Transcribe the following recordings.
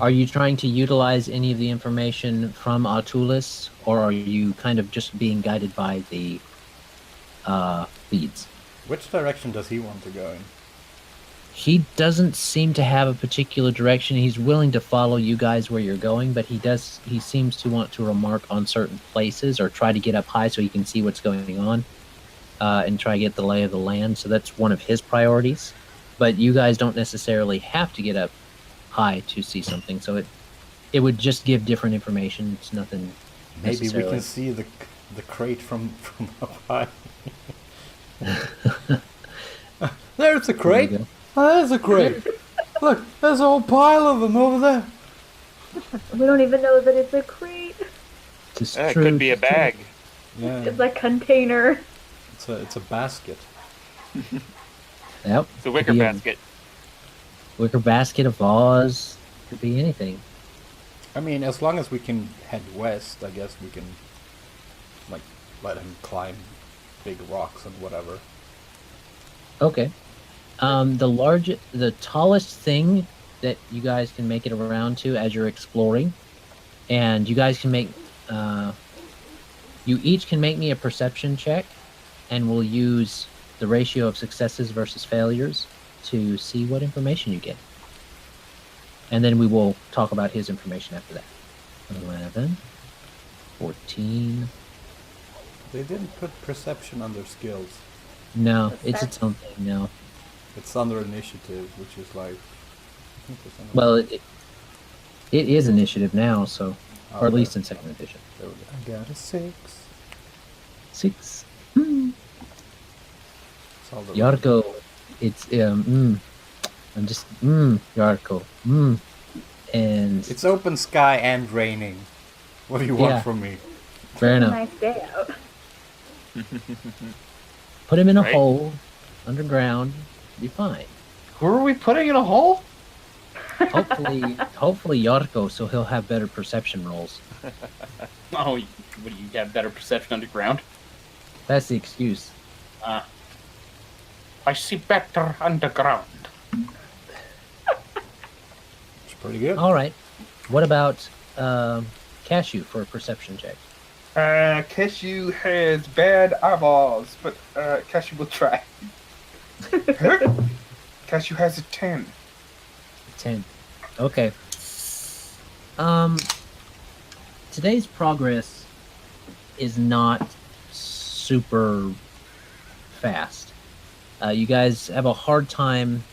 Are you trying to utilize any of the information from Artulis, or are you kind of just being guided by the leads? Which direction does he want to go in? He doesn't seem to have a particular direction. He's willing to follow you guys where you're going, but he seems to want to remark on certain places or try to get up high so he can see what's going on and try to get the lay of the land. So that's one of his priorities. But you guys don't necessarily have to get up high to see something, so it would just give different information. It's nothing. Maybe we can see the crate from up high. There's a crate. Oh, there's a crate. Look, there's a whole pile of them over there. We don't even know that it's a crate. It could be a bag. Yeah. It's a container. It's a basket. Yep. It's a wicker basket. Wicker basket, a vase, could be anything. I mean, as long as we can head west, I guess we can, like, let him climb big rocks and whatever. Okay. The tallest thing that you guys can make it around to as you're exploring, and you guys can make, you each can make me a perception check, and we'll use the ratio of successes versus failures to see what information you get. And then we will talk about his information after that. 11, 14. They didn't put perception under skills. No, it's its own thing now. It's under initiative, which is like... Well, it is initiative now, so... Or at least in 2nd edition. There we go. I got a 6. 6. Jarrko, it's I'm just Jarrko. And it's open sky and raining. What do you want from me? Fair enough. Nice day out. Put him in a hole underground. Be fine. Who are we putting in a hole? Hopefully Jarrko, so he'll have better perception rolls. Oh, what do you have better perception underground? That's the excuse. I see better underground. It's pretty good. All right. What about Cashew for a perception check? Cashew has bad eyeballs, but Cashew will try. Cashew has a 10. 10. Okay. Today's progress is not super fast. You guys have a hard time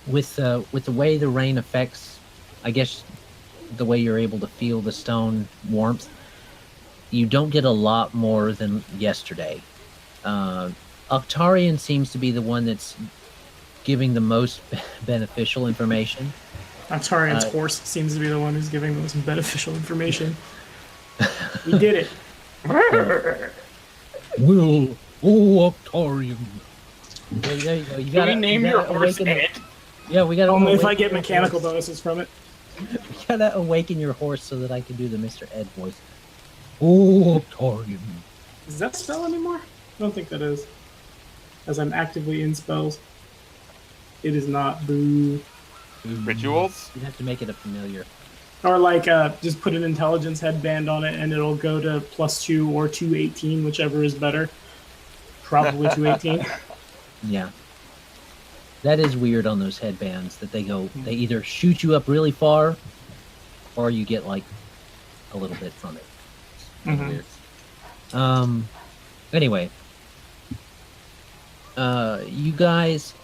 with the way the rain affects, I guess, the way you're able to feel the stone warmth. You don't get a lot more than yesterday. Octarion seems to be the one that's giving the most beneficial information. Octarion's horse seems to be the one who's giving the most beneficial information. We did it. Will, Octarion. There you go. You Can we name your horse Ed? Yeah, we gotta. Only if I get mechanical bonuses from it. We gotta awaken your horse so that I can do the Mr. Ed voice. Octarion. Is that spell anymore? I don't think that is. As I'm actively in spells. It is not. Boo. Rituals? You'd have to make it a familiar. Or like, just put an intelligence headband on it and it'll go to +2 or 218, whichever is better. Probably 218. Yeah. That is weird on those headbands, that they either shoot you up really far, or you get, like, a little bit from it. It's weird. Anyway. You guys,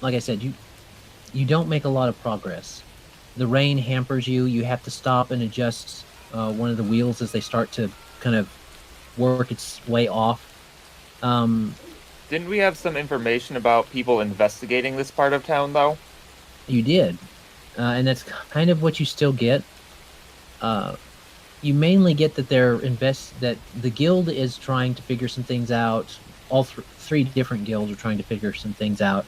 like I said, you don't make a lot of progress. The rain hampers you. You have to stop and adjust one of the wheels as they start to kind of work its way off. Didn't we have some information about people investigating this part of town, though? You did. And that's kind of what you still get. You mainly get that that the guild is trying to figure some things out. All three different guilds are trying to figure some things out.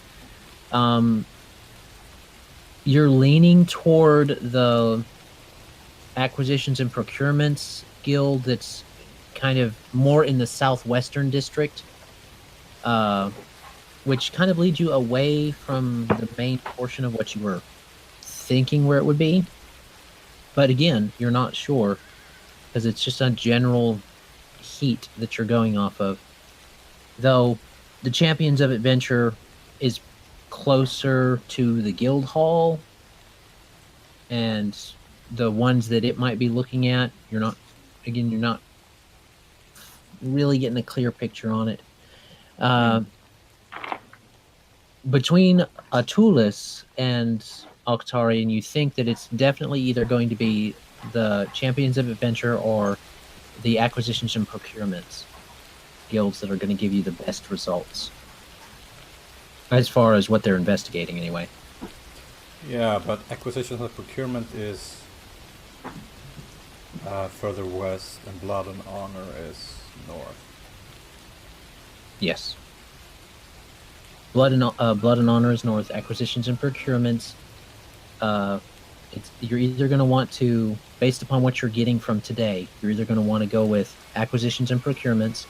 You're leaning toward the acquisitions and procurements guild that's kind of more in the southwestern district, which kind of leads you away from the main portion of what you were thinking where it would be. But again, you're not sure because it's just a general heat that you're going off of. Though the Champions of Adventure is closer to the guild hall, and the ones that it might be looking at, you're not really getting a clear picture on it. Between Atulis and Octarion, you think that it's definitely either going to be the Champions of Adventure or the Acquisitions and Procurements guilds that are going to give you the best results. As far as what they're investigating, anyway. Yeah, but acquisitions and procurement is further west, and blood and honor is north. Yes. Blood and honor is north. Acquisitions and procurements. You're either going to want to, based upon what you're getting from today, you're either going to want to go with acquisitions and procurements,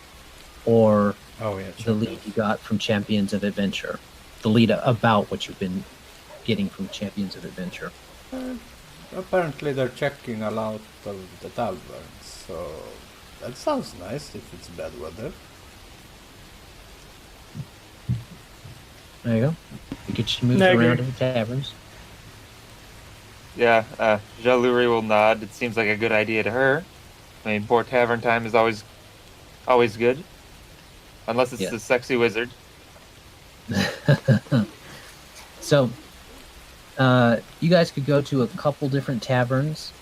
or the lead you got from Champions of Adventure. The lead about what you've been getting from Champions of Adventure. Apparently they're checking a lot of the taverns, so that sounds nice if it's bad weather. There you go. You get you moved around to the taverns. Yeah, Jalurie will nod. It seems like a good idea to her. I mean, poor tavern time is always good. Unless it's the sexy wizard. So, you guys could go to a couple different taverns.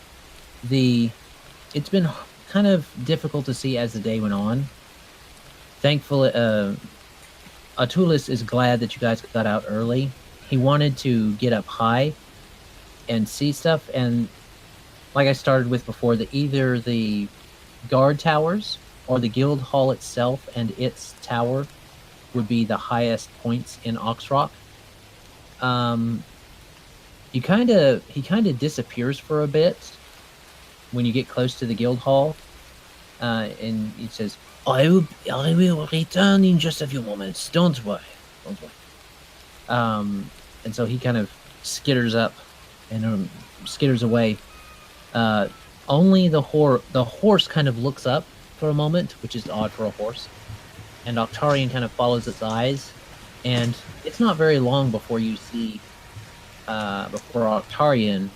It's been kind of difficult to see as the day went on. Thankfully, Atulis is glad that you guys got out early. He wanted to get up high and see stuff, and like I started with before, either the guard towers or the guild hall itself and its tower would be the highest points in Oxrock. He kind of disappears for a bit when you get close to the guild hall, and he says, I will return in just a few moments. Don't worry. And so he kind of skitters up and skitters away. Only the horse kind of looks up for a moment, which is odd for a horse. And Octarion kind of follows its eyes, and it's not very long before you see, before Octarion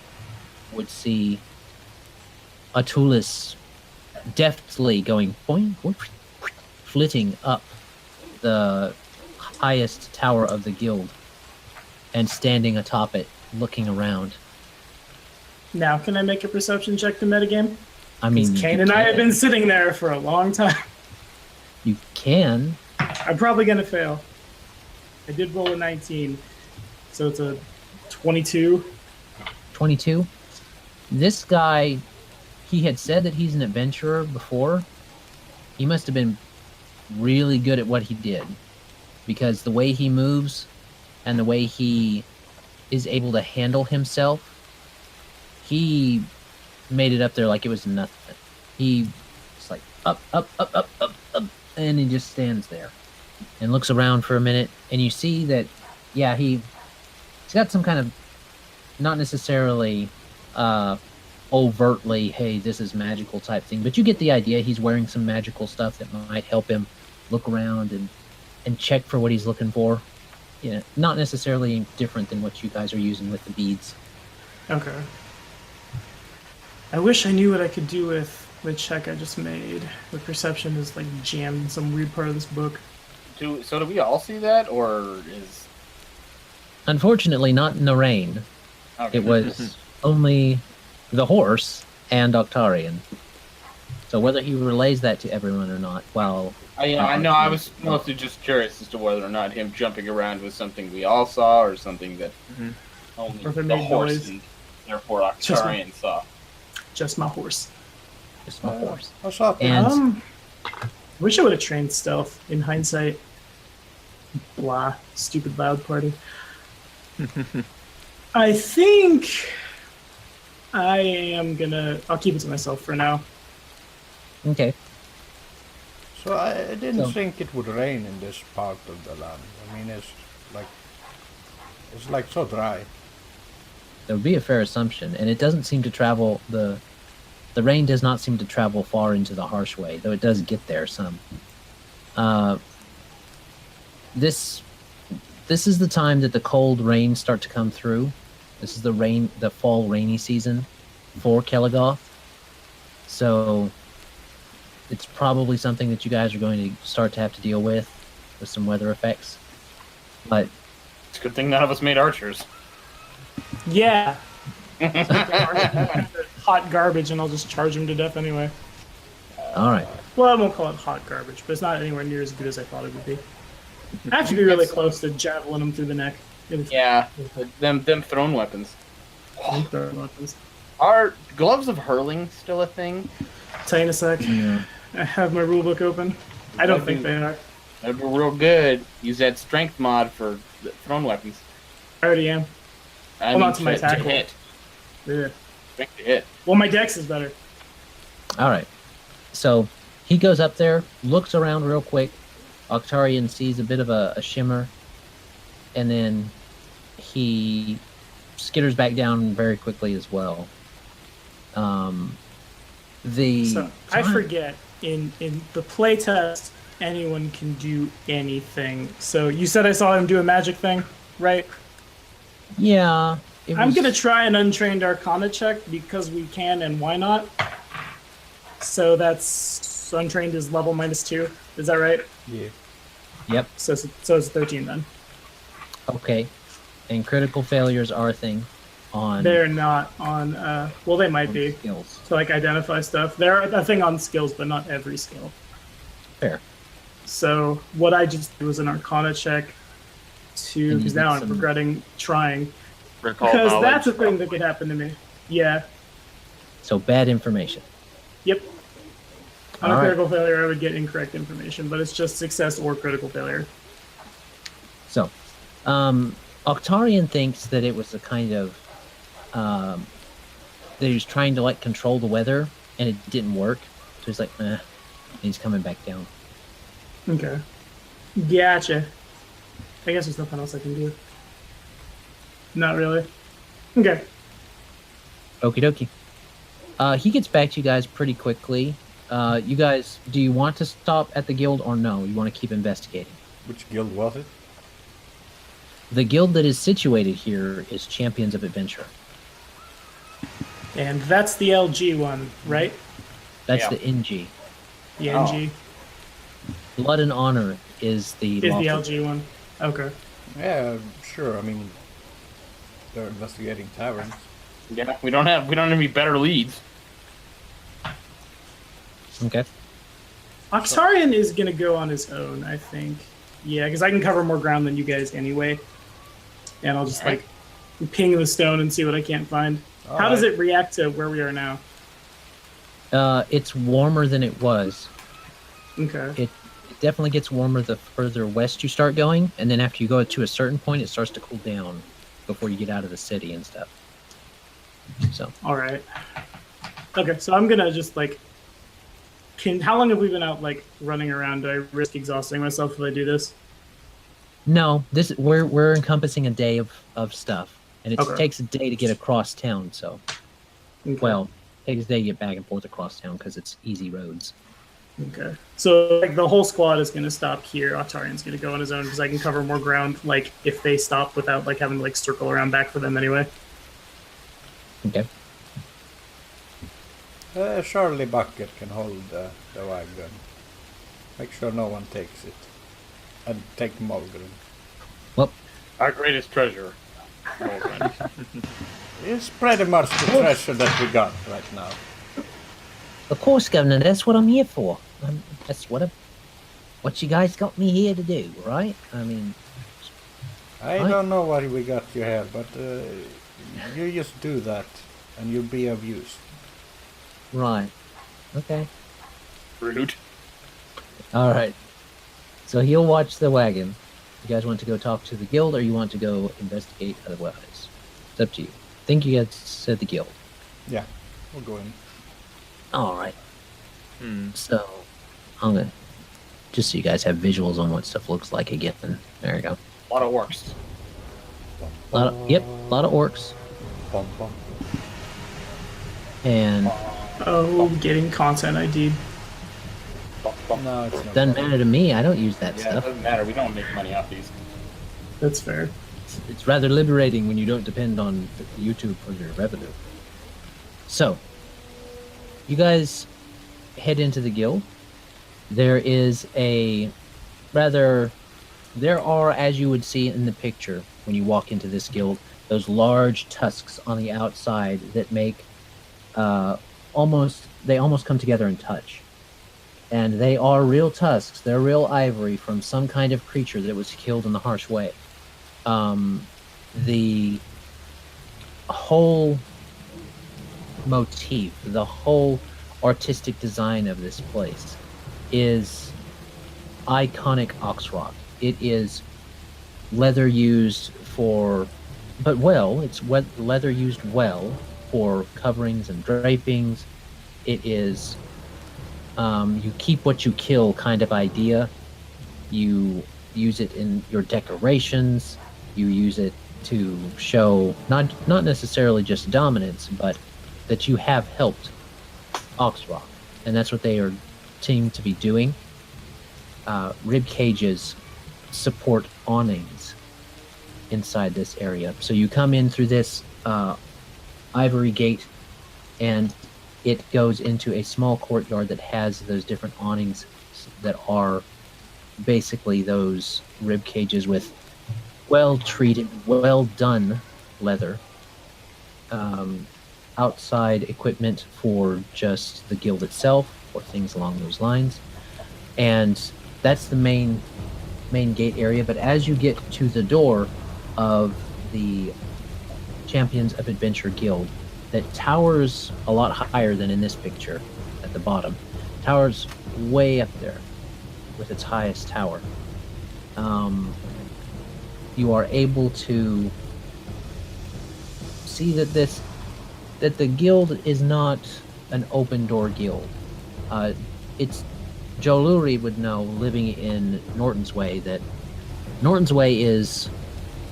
would see Atulis deftly going boing, boing, flitting up the highest tower of the guild and standing atop it, looking around. Now, can I make a perception check to metagame? I mean, Kane and I have been sitting there for a long time. You can. I'm probably going to fail. I did roll a 19, so it's a 22. 22? This guy, he had said that he's an adventurer before. He must have been really good at what he did, because the way he moves and the way he is able to handle himself, he made it up there like it was nothing. He's like up, and he just stands there and looks around for a minute, and you see that, yeah, he's got some kind of, not necessarily overtly, hey, this is magical type thing, but you get the idea. He's wearing some magical stuff that might help him look around and check for what he's looking for. Yeah, not necessarily different than what you guys are using with the beads. Okay. I wish I knew what I could do with the check I just made. The perception is like jammed in some weird part of this book. So do we all see that, or is... Unfortunately, not in the rain. Okay. It was only the horse and Octarion. So whether he relays that to everyone or not, well... I know, I was mostly just curious as to whether or not him jumping around was something we all saw, or something that only Or if it the made horse noise. and therefore Octarion saw. Just my horse. Just my horse. I shot him. And Wish I would have trained stealth in hindsight. Blah. Stupid loud party. I think I'll keep it to myself for now. okay. So I didn't think it would rain in this part of the land. I mean, it's like so dry. That would be a fair assumption, and it doesn't seem to travel the rain does not seem to travel far into the harsh way, though it does get there some. This is the time that the cold rains start to come through. This is the fall rainy season for Kelligoth. So it's probably something that you guys are going to start to have to deal with some weather effects. But It's a good thing none of us made archers. Yeah. Hot garbage, and I'll just charge him to death anyway. all right. Well, I won't call it hot garbage, but it's not anywhere near as good as I thought it would be. I have to be really close to javelin him through the neck. Yeah, them thrown weapons. Thrown weapons. Are gloves of hurling still a thing? Tell you in a sec. Yeah. I have my rulebook open. I don't think they are. That'd be real good. Use that strength mod for the thrown weapons. I already am. I Well, mean, not to my tackle. hit. Yeah. Strength to hit. Well, my dex is better. All right. So he goes up there, looks around real quick. Octarion sees a bit of a shimmer, and then he skitters back down very quickly as well. So I forget, in the playtest, anyone can do anything. So you said I saw him do a magic thing, right? Yeah. I'm going to try an untrained arcana check because we can, and why not? So that's untrained is level -2. Is that right? Yeah. Yep. So it's 13 then. Okay. And critical failures are a thing on They're not on, well, they might be. skills. To like identify stuff. They're a thing on skills, but not every skill. Fair. So what I just did was an arcana check to, And because you now did I'm some- regretting trying. Recall Because knowledge. that's a thing that could happen to me. Yeah. So bad information. Yep. On a All right. critical failure, I would get incorrect information, but it's just success or critical failure. So, Octarion thinks that it was a kind of that he was trying to like control the weather, and it didn't work. So he's like, and he's coming back down. Okay. Gotcha. I guess there's nothing else I can do. Not really. Okay. Okie dokie. He gets back to you guys pretty quickly. You guys, do you want to stop at the guild or no? You want to keep investigating? Which guild was it? The guild that is situated here is Champions of Adventure. And that's the LG one, right? That's Yeah. the NG. The Oh. NG Blood and Honor is the is the lawful. LG one. Okay. Yeah, sure. I mean, they're investigating taverns. Yeah, we don't have any better leads. Okay. Octarion is going to go on his own, I think. Yeah, because I can cover more ground than you guys anyway. And I'll just, like, ping the stone and see what I can't find. How does it react to where we are now? It's warmer than it was. Okay. It definitely gets warmer the further west you start going, and then after you go to a certain point, it starts to cool down before you get out of the city and stuff. So, All right. Okay, so I'm going to just, like... How long have we been out, like, running around? Do I risk exhausting myself if I do this? no, we're encompassing a day of stuff, and it Okay. takes a day to get across town. So, Okay. well, it takes a day to get back and forth across town because it's easy roads. Okay. So, like, the whole squad is going to stop here. Octarion's going to go on his own because I can cover more ground, like, if they stop without, like, having to, like, circle around back for them anyway. Okay. Charlie Bucket can hold the wagon. Make sure no one takes it. And take Mulgren. Our greatest treasure. Mulgren. It's pretty much the treasure that we got right now. Of course, Governor. That's what I'm here for. That's what you guys got me here to do, right? I mean, I Right. don't know why we got you here, but you just do that, and you'll be of use. right. Okay. Rude. All right. So he'll watch the wagon. You guys want to go talk to the guild, or you want to go investigate otherwise? It's up to you. I think you guys said the guild. Yeah, we'll go in. All right. So I'm gonna just so you guys have visuals on what stuff looks like again. There you go. A lot of orcs. A lot of orcs. Bum, bum. And Oh, getting content ID. No, it's not. doesn't matter to me. I don't use that Yeah, it stuff. doesn't matter. We don't make money off these. That's fair. It's rather liberating when you don't depend on YouTube for your revenue. So, you guys head into the guild. There are, as you would see in the picture when you walk into this guild, those large tusks on the outside that make almost come together and touch. And they are real tusks. They're real ivory from some kind of creature that was killed in a harsh way. The whole motif, the whole artistic design of this place is iconic ox rock. It is leather used for, but well, it's leather used well for coverings and drapings. It is you keep what you kill kind of idea. You use it in your decorations. You use it to show not necessarily just dominance, but that you have helped Oxrock, and that's what they seem to be doing. Rib cages support awnings inside this area, so you come in through this ivory gate, and it goes into a small courtyard that has those different awnings that are basically those rib cages with well-treated, well-done leather. Outside equipment for just the guild itself, or things along those lines. And that's the main gate area. But as you get to the door of the Champions of Adventure Guild, that towers a lot higher than in this picture at the bottom. Towers way up there with its highest tower. You are able to see that the guild is not an open door guild. It's Jalurie would know, living in Norton's Way, that Norton's Way is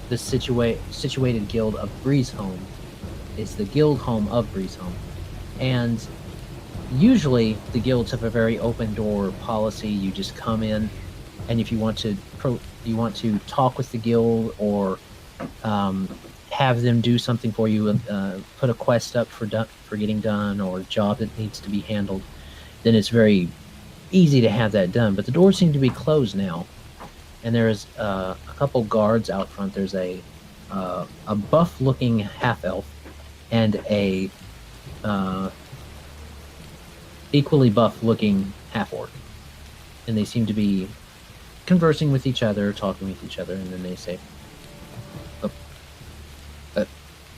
the situated guild of Breezehome. It's the guild home of Breezehome, and usually the guilds have a very open door policy. You just come in, and if you want to talk with the guild or have them do something for you, put a quest up for getting done, or a job that needs to be handled, then it's very easy to have that done. But the doors seem to be closed now, and there's a couple guards out front. There's a buff-looking half-elf and a equally buff-looking half-orc, and they seem to be conversing with each other, talking with each other, and then they say,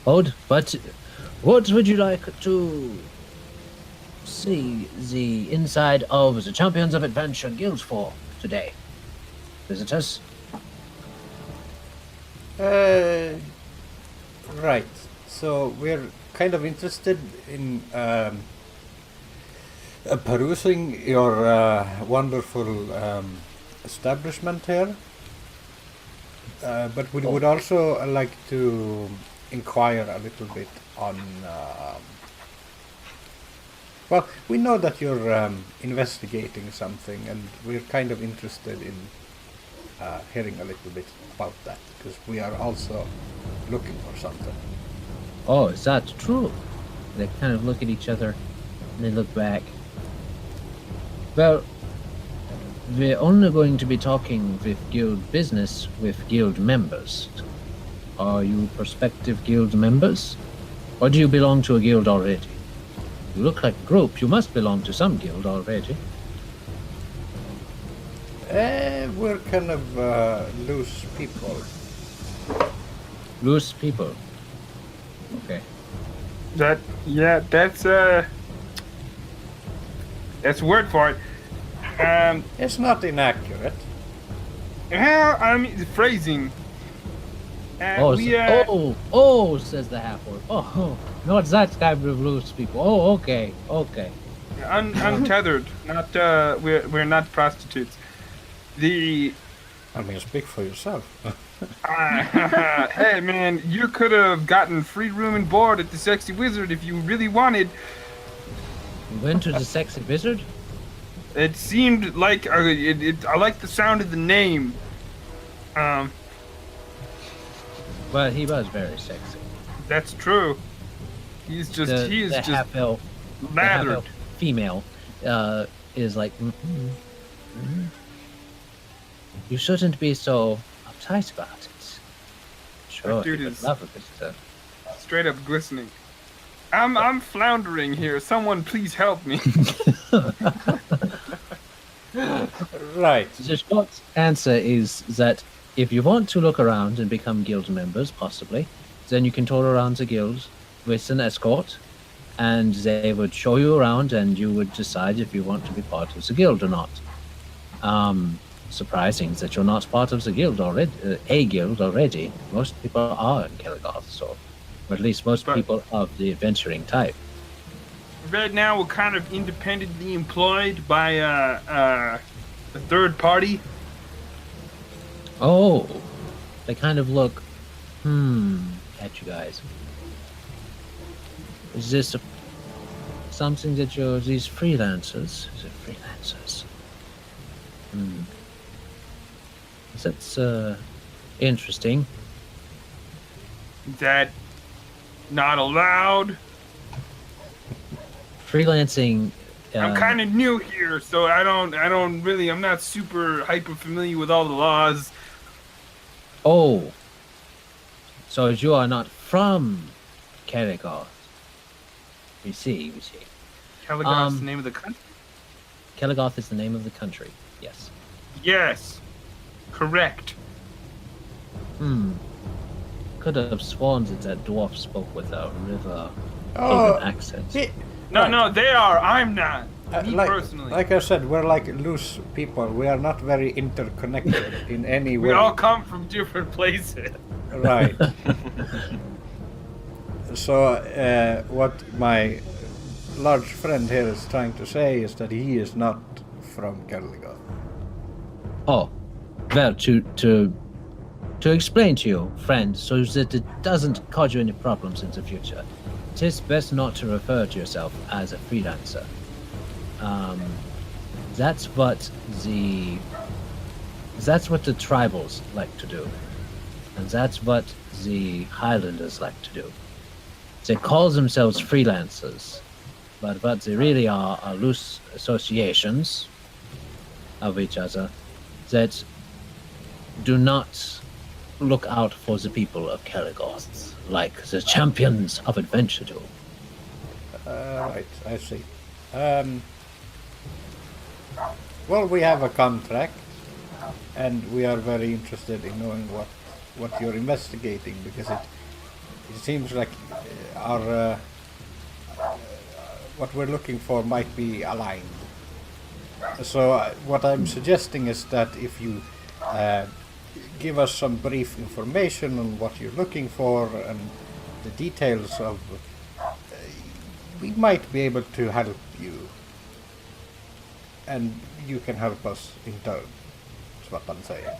Odd, but what would you like to see the inside of the Champions of Adventure Guild for today, visitors? Right. So we're kind of interested in perusing your wonderful establishment here, but we would also like to inquire a little bit on well, we know that you're investigating something, and we're kind of interested in hearing a little bit about that, because we are also looking for something. Oh, is that true? They kind of look at each other and they look back. Well, we're only going to be talking with guild business with guild members. Are you prospective guild members? Or do you belong to a guild already? You look like a group. You must belong to some guild already. We're kind of loose people. Loose people. Okay. That's a word for it. It's not inaccurate. Well, I mean, the phrasing. Says the half-orc. Oh, not that type of loose people. Oh, okay. Untethered. Not we're not prostitutes. I mean, speak for yourself. Hey man, you could have gotten free room and board at the Sexy Wizard if you really wanted. You went to the sexy wizard? It seemed like I like the sound of the name. Well, he was very sexy. That's true. He is just half-elf lathered. female is like, you shouldn't be so uptight about it. Sure, That dude you would is- love a visitor. Straight up glistening. I'm floundering here. Someone please help me. Right. The short answer is that if you want to look around and become guild members, possibly, then you can tour around the guild with an escort, and they would show you around, and you would decide if you want to be part of the guild or not. Surprising that you're not part of the guild already. Most people are in Kelgoth, so, or at least most But- people of the adventuring type. Right now, we're kind of independently employed by a third party. Oh, they kind of look, at you guys. Is this something that you're, these freelancers? Is it freelancers? That's, interesting. Is that not allowed? Freelancing, I'm kind of new here, so I'm not super hyper familiar with all the laws. oh, so you are not from Kelgoth. We see. Kelgoth's the name of the country? Kelgoth is the name of the country, yes. Yes. Correct. Could have sworn that dwarf spoke with a river Oh, haven accent. No, they are. I'm not. Me personally. Like I said, we're like loose people. We are not very interconnected in any way. We all come from different places. Right. So, what my large friend here is trying to say is that he is not from Kelgoth. Oh, well, to explain to you, friend, so that it doesn't cause you any problems in the future, it is best not to refer to yourself as a freelancer. That's what the tribals like to do, and that's what the Highlanders like to do. They call themselves freelancers, but what they really are loose associations of each other that do not look out for the people of Kelgoth like the champions of adventure do. Right, I see. Well, we have a contract, and we are very interested in knowing what you're investigating, because it seems like our what we're looking for might be aligned. So what I'm suggesting is that if you give us some brief information on what you're looking for and the details of, we might be able to help you, and you can help us in turn. That's what I'm saying.